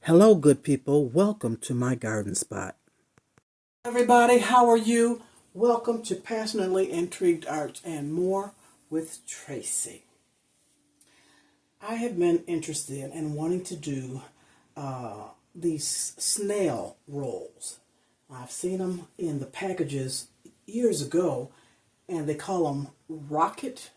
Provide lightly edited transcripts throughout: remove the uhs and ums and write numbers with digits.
Hello, good people. Welcome to my garden spot. Everybody, how are you? Welcome to Passionately Intrigued Arts and More with Tracy. I have been interested in wanting to do these snail rolls. I've seen them in the packages years ago, and they call them rocket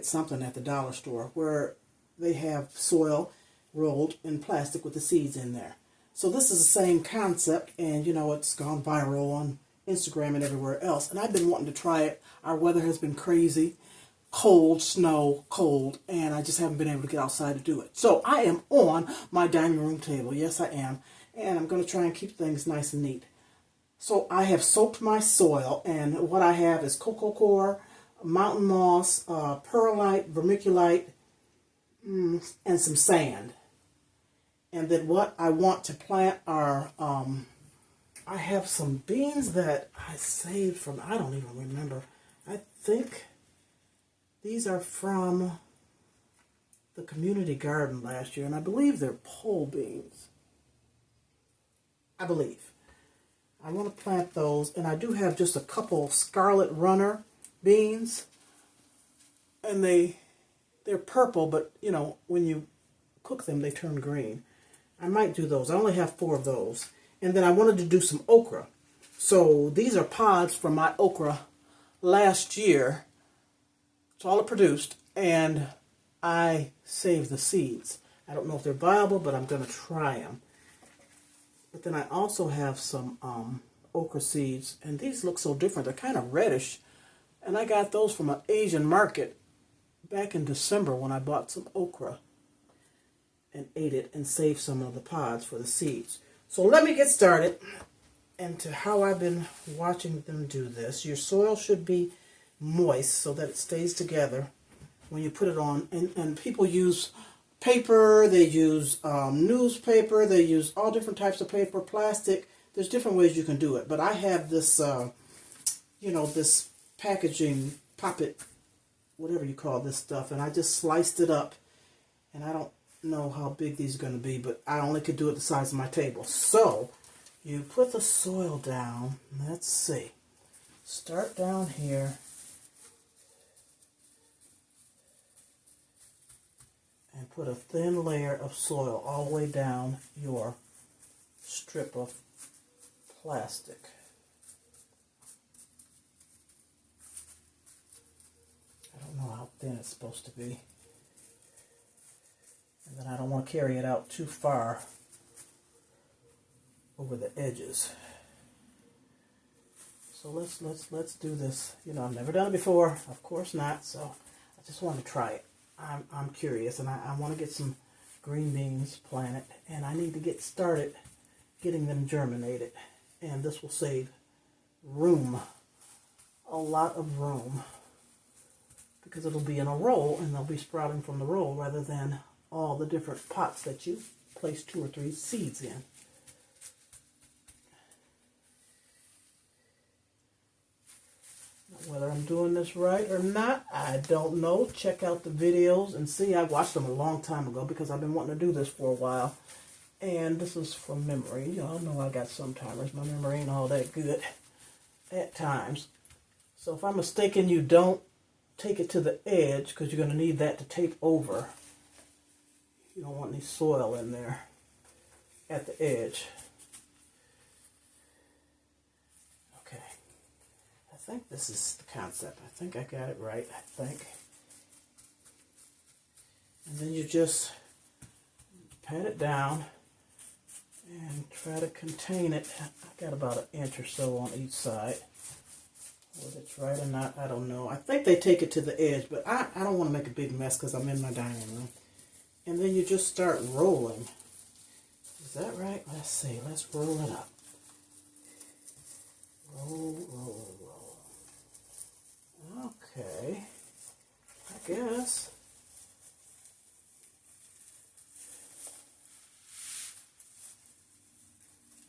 something at the dollar store, where they have soil rolled in plastic with the seeds in there. So this is the same concept, and it's gone viral on Instagram and everywhere else. And I've been wanting to try it. Our weather has been crazy, cold, snow, cold, and I just haven't been able to get outside to do it. So I am on my dining room table. Yes, I am. And I'm going to try and keep things nice and neat. So I have soaked my soil, and what I have is cocoa coir, mountain moss, perlite, vermiculite, and some sand. And then what I want to plant are, I have some beans that I saved from, I don't even remember. I think these are from the community garden last year, and I believe they're pole beans. I believe. I want to plant those, and I do have just a couple scarlet runner beans, and they're purple, but when you cook them they turn green. I might do those. I only have 4 of those. And then I wanted to do some okra. So these are pods from my okra last year. It's all it produced, and I saved the seeds. I don't know if they're viable, but I'm going to try them. But then I also have some okra seeds, and these look so different. They're kind of reddish, and I got those from an Asian market back in December when I bought some okra and ate it and saved some of the pods for the seeds. So let me get started into how I've been watching them do this. Your soil should be moist so that it stays together when you put it on. And people use paper, they use newspaper, they use all different types of paper, plastic. There's different ways you can do it. But I have this, this packaging, poppet, whatever you call this stuff, and I just sliced it up. And I don't know how big these are going to be, but I only could do it the size of my table. So you put the soil down. Let's see. Start down here. And put a thin layer of soil all the way down your strip of plastic. I don't know how thin it's supposed to be. And then I don't want to carry it out too far over the edges. So let's do this. I've never done it before, of course not. So I just want to try it. I'm curious, and I want to get some green beans planted, and I need to get started getting them germinated. And this will save room, a lot of room, because it'll be in a roll, and they'll be sprouting from the roll rather than all the different pots that you place 2 or 3 seeds in. Whether I'm doing this right or not, I don't know. Check out the videos and see. I watched them a long time ago because I've been wanting to do this for a while. And this is from memory. I know I got some timers. My memory ain't all that good at times. So if I'm mistaken, you don't take it to the edge because you're going to need that to tape over. You don't want any soil in there at the edge. Okay. I think this is the concept. I think I got it right. I think. And then you just pat it down and try to contain it. I've got about 1 inch or so on each side. Whether it's right or not, I don't know. I think they take it to the edge, but I don't want to make a big mess because I'm in my dining room. And then you just start rolling. Is that right? Let's see. Let's roll it up. Roll, roll, roll. Okay. I guess.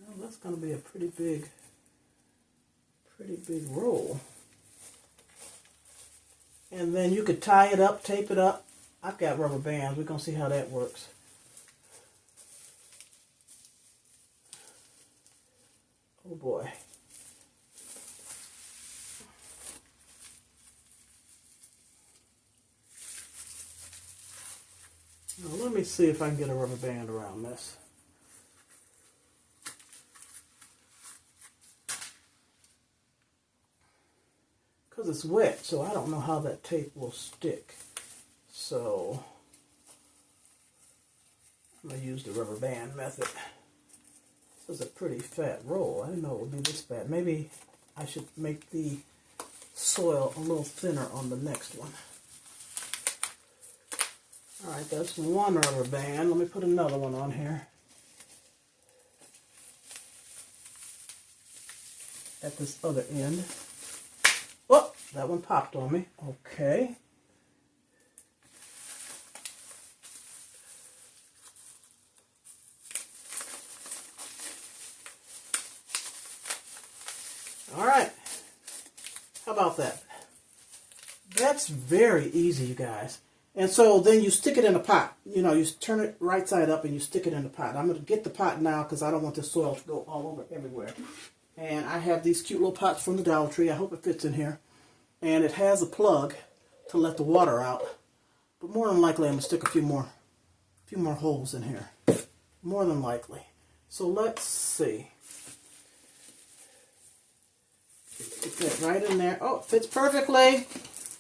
Well, that's going to be a pretty big roll. And then you could tie it up, tape it up. I've got rubber bands. We're going to see how that works. boy. Now let me see if I can get a rubber band around this. Because it's wet, so I don't know how that tape will stick. So I'm going to use the rubber band method. This is a pretty fat roll. I didn't know it would be this fat. Maybe I should make the soil a little thinner on the next one. Alright, that's one rubber band. Let me put another one on here. At this other end. Oh, that one popped on me. Okay. Alright. How about that? That's very easy, you guys. And so then you stick it in a pot. You know, you turn it right side up and you stick it in the pot. I'm going to get the pot now because I don't want the soil to go all over everywhere. And I have these cute little pots from the Dollar Tree. I hope it fits in here. And it has a plug to let the water out. But more than likely I'm going to stick a few more holes in here. More than likely. So let's see. Get that right in there. Oh, it fits perfectly.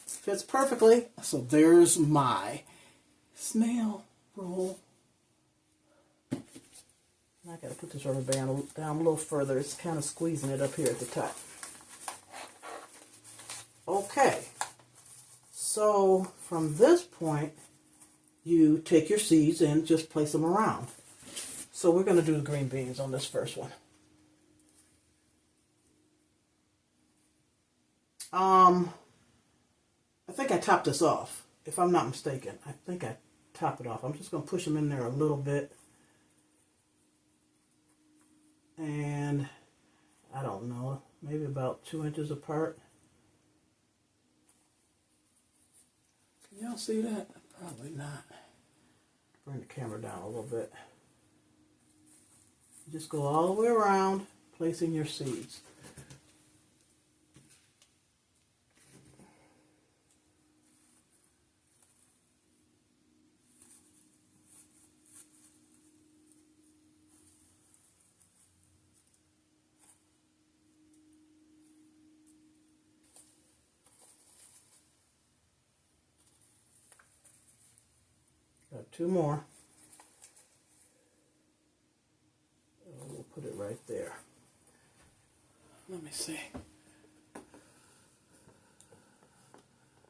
Fits perfectly. So there's my snail roll. I got to put this rubber band down a little further. It's kind of squeezing it up here at the top. Okay. So from this point, you take your seeds and just place them around. So we're going to do the green beans on this first one. I think I topped this off, if I'm not mistaken. I think I topped it off. I'm just going to push them in there a little bit. And I don't know, maybe about 2 inches apart. Can y'all see that? Probably not. Bring the camera down a little bit. Just go all the way around, placing your seeds. Got 2 more. We'll put it right there. Let me see.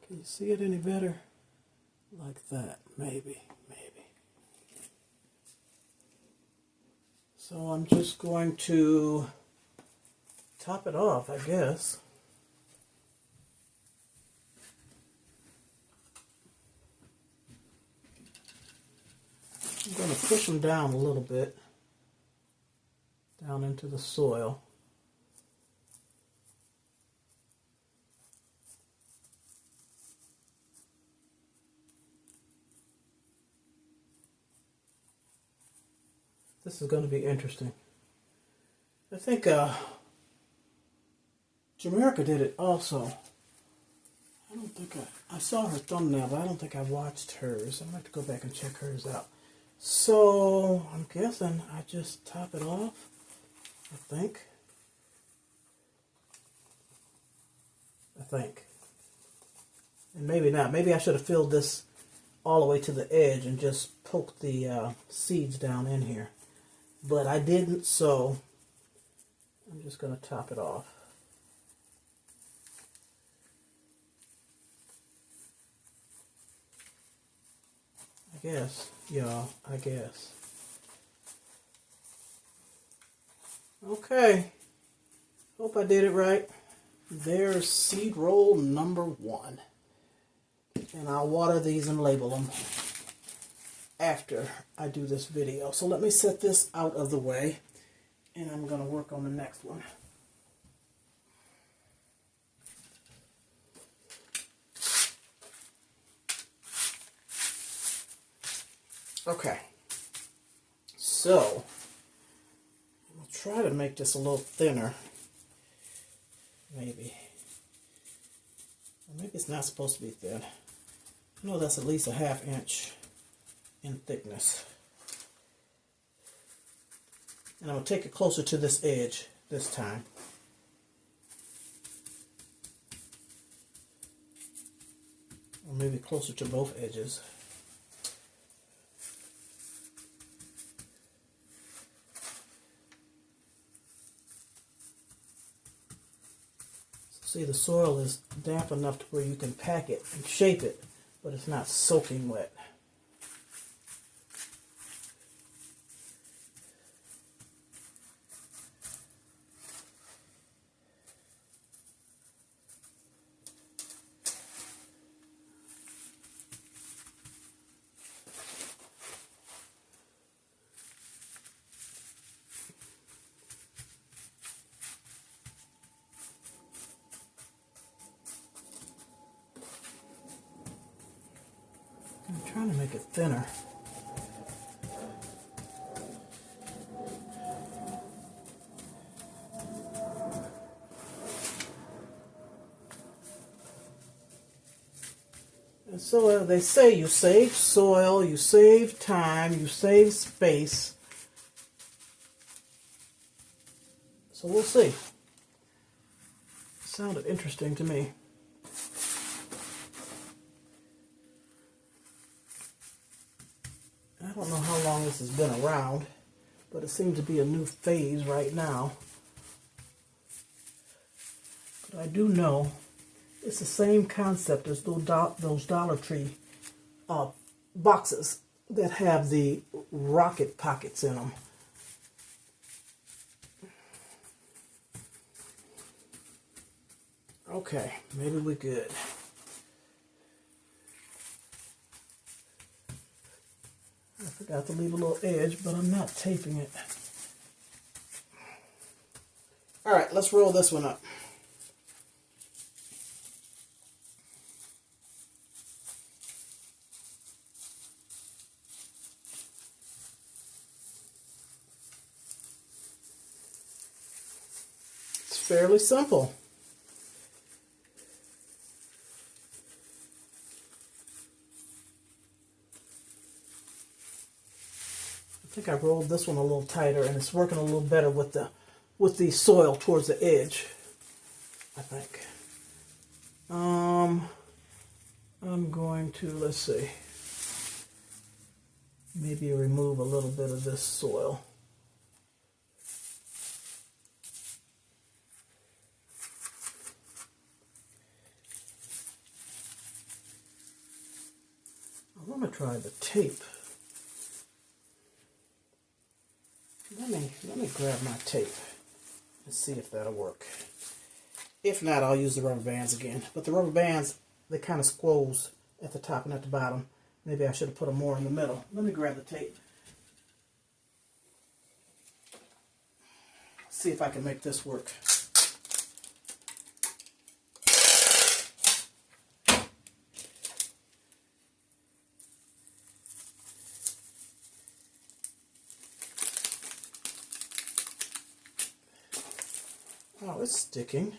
Can you see it any better? Like that, maybe. So I'm just going to top it off, I guess. I'm going to push them down a little bit, down into the soil. This is going to be interesting. I think Jamaica did it also. I don't think I saw her thumbnail, but I don't think I watched hers. I'm going to have to go back and check hers out. So, I'm guessing I just top it off, I think. And maybe not. Maybe I should have filled this all the way to the edge and just poked the seeds down in here. But I didn't, so I'm just going to top it off. I guess, y'all, I guess. Okay. Hope I did it right. There's seed roll number 1. And I'll water these and label them after I do this video. So let me set this out of the way, and I'm going to work on the next one. Okay, so I'll try to make this a little thinner. Maybe. Or maybe it's not supposed to be thin. I know that's at least a 1/2 inch in thickness. And I'm going to take it closer to this edge this time. Or maybe closer to both edges. See, the soil is damp enough to where you can pack it and shape it, but it's not soaking wet. I'm trying to make it thinner. And so they say you save soil, you save time, you save space. So we'll see. It sounded interesting to me. I don't know how long this has been around, but it seems to be a new phase right now. But I do know it's the same concept as those Dollar Tree boxes that have the rocket pockets in them. Okay, maybe we're good. I forgot to leave a little edge, but I'm not taping it. All right, let's roll this one up. It's fairly simple. I think I rolled this one a little tighter, and it's working a little better with the soil towards the edge, I think. I'm going to, let's see, maybe remove a little bit of this soil. I want to try the tape. Let me grab my tape and see if that'll work. If not, I'll use the rubber bands again. But the rubber bands, they kind of squoze at the top and at the bottom. Maybe I should have put them more in the middle. Let me grab the tape. See if I can make this work. Oh, it's sticking.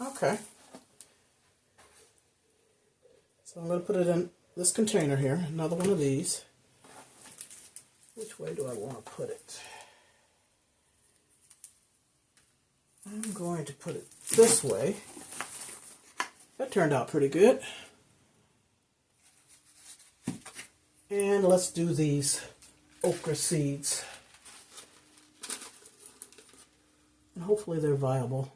Okay. So I'm going to put it in this container here, another one of these. Which way do I want to put it? I'm going to put it this way. That turned out pretty good. And let's do these okra seeds. And hopefully they're viable.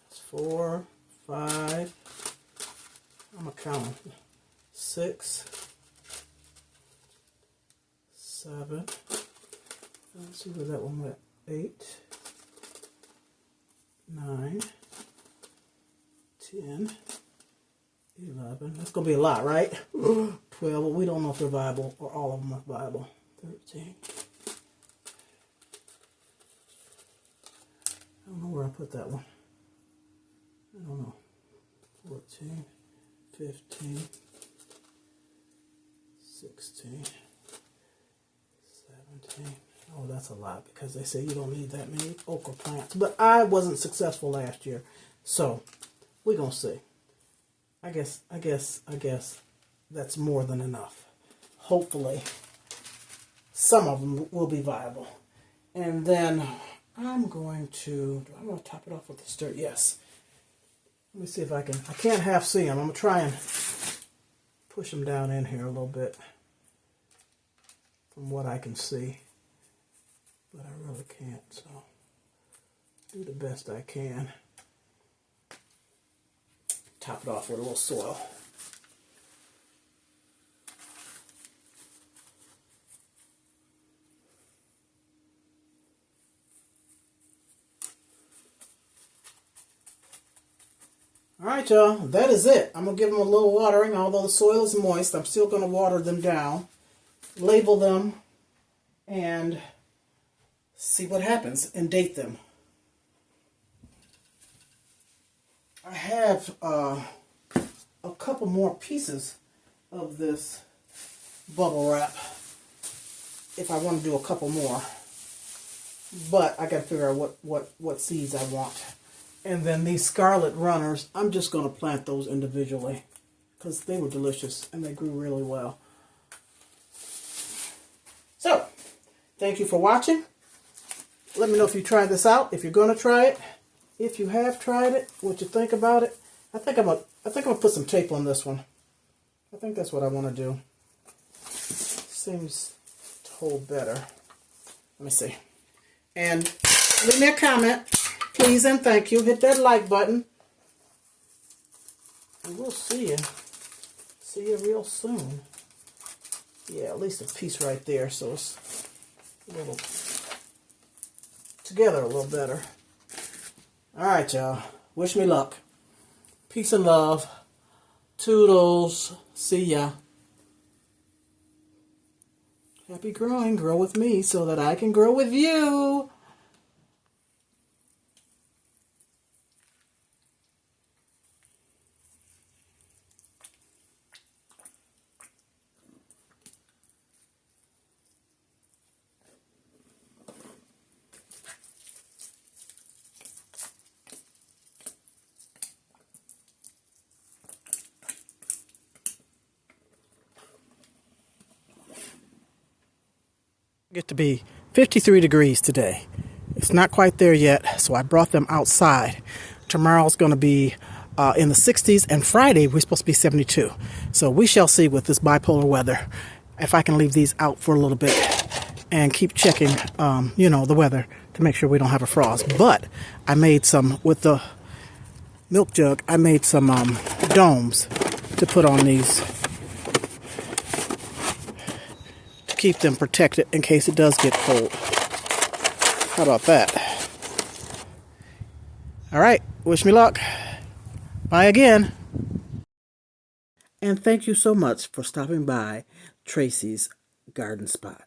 That's 4, 5, I'm gonna count them. 6, 7, let's see where that one went. 8, 9, 10, 11, that's going to be a lot, right? 12, but we don't know if they're viable or all of them are viable. 13, I don't know where I put that one. I don't know. 14, 15, 16, 17. Oh, that's a lot because they say you don't need that many okra plants. But I wasn't successful last year, so we're gonna see. I guess that's more than enough. Hopefully, some of them will be viable. And then I'm going to top it off with the stir. Yes. Let me see if I can't half see them. I'm going to try and push them down in here a little bit from what I can see. But I really can't, so do the best I can. Top it off with a little soil. Alright, y'all, that is it. I'm going to give them a little watering. Although the soil is moist, I'm still going to water them down, label them, and see what happens, and date them. I have a couple more pieces of this bubble wrap if I want to do a couple more. But I got to figure out what seeds I want. And then these scarlet runners, I'm just going to plant those individually because they were delicious and they grew really well. So, thank you for watching. Let me know if you tried this out, if you're going to try it. If you have tried it, what you think about it. I think I'm gonna put some tape on this one. I think that's what I want to do. Seems to hold better. Let me see. And leave me a comment. Please and thank you. Hit that like button. And we'll see you real soon. Yeah, at least a piece right there, so it's a little together a little better. Alright, y'all. Wish me luck. Peace and love. Toodles. See ya. Happy growing. Grow with me so that I can grow with you. Get to be 53 degrees today. It's not quite there yet, so I brought them outside. Tomorrow's going to be in the 60s, and Friday we're supposed to be 72. So we shall see with this bipolar weather if I can leave these out for a little bit and keep checking, the weather to make sure we don't have a frost. But I made some, with the milk jug, I made some domes to put on these. Keep them protected in case it does get cold. How about that? All right, wish me luck. Bye again. And thank you so much for stopping by Tracy's Garden Spot.